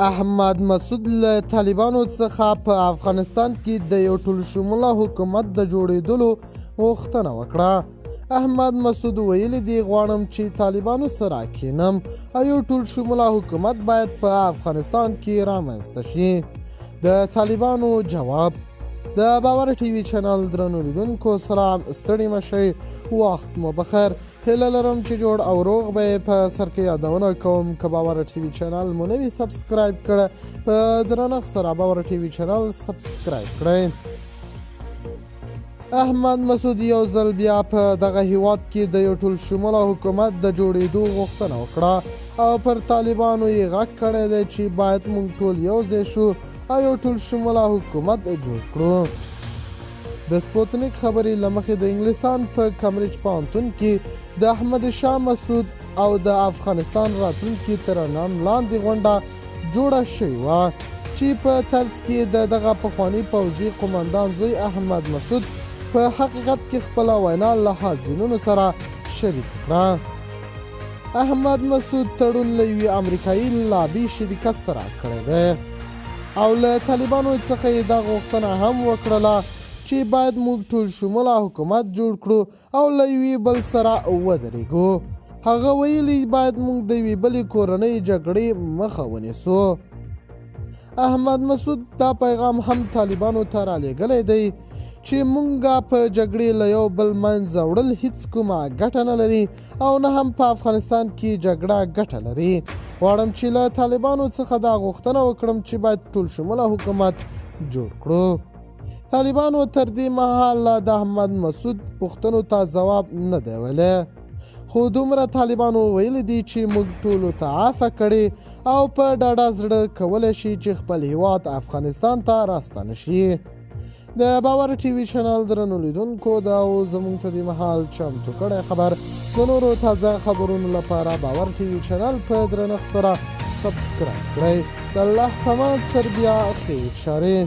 احمد مسعود له طالبانو څخه په افغانستان کې د یو ټولشموله حکومت د جوړېدلو غوښتنه وکړه. احمد مسعود ویلي دی غواړم چې طالبانو سره کینم او یو ټولشموله حکومت باید په افغانستان کې رامنځته شي. د طالبانو جواب: د باور ټي وي چینل درنو لیدونکو سلام، ستړي مشئ، وخت مو بخیر. هیله لرم چې جوړ او روغ به یې. په سر کې یادونه کوم که باور ټي وي چینل مو نه وي سبسکرایب کړی، په درنښت سره باور ټي وي چینل سبسکرایب کړئ. احمد مسعود یو ځل بیا په دغه هیواد کې د یو ټولشموله حکومت د جوړېدو غوښتنه وکړه او پر طالبانو یې غږ کړی دی چې باید موږ ټول یو ځای شو او یو ټولشموله حکومت جوړ کړو. د سپوتنیک خبرې له مخې د انګلستان په کمبریج پوهنتون کې د احمد شاه مسعود او د افغانستان راتلونکي تر عنوان لاندې غونډه جوړه شوې وه چې په طرز کې د دغه پخواني پوځي قومندان زوی احمد مسعود په حقیقت کې خپله وینا له حاضرینو سره شریک کړه. احمد مسعود تړون له یوې امریکایي لابي شرکت سره کړی دی او له طالبانو څخه یې دا غوښتنه هم وکړله چې باید موږ ټولشموله حکومت جوړ کړو او له یوې بل سره ودرېږو. هغه ویلي باید موږ د یوې بلې کورنۍ جګړې مخه ونیسو. احمد مسعود دا پیغام هم طالبانو ته رالیږلی دی چې مونږ په جګړې له یو بل منځه وړل هیڅ کومه ګټه نه لري او نه هم په افغانستان کې جګړه ګټه لري. غواړم چې له طالبانو څخه دا غوښتنه وکړم چې باید ټولشموله حکومت جوړ کړو. طالبانو تر دې مهاله د احمد مسعود پوښتنو ته ځواب نه دی ویلی، خو دومره طالبانو ویلي دي چې موږ ټولو ته عفه کړې او په ډاډه زړه کولی شي چې خپل هیواد افغانستان ته راستانه شي. د باور ټي وي چینل درنو لیدونکو دا زموږ ته د مهال چمتو کړی خبر. د نورو تازه خبرونو لپاره باور ټي وي چینل په درنښت سره سبسکرایب کړئ. د الله په امان تر بیا ښې چارې.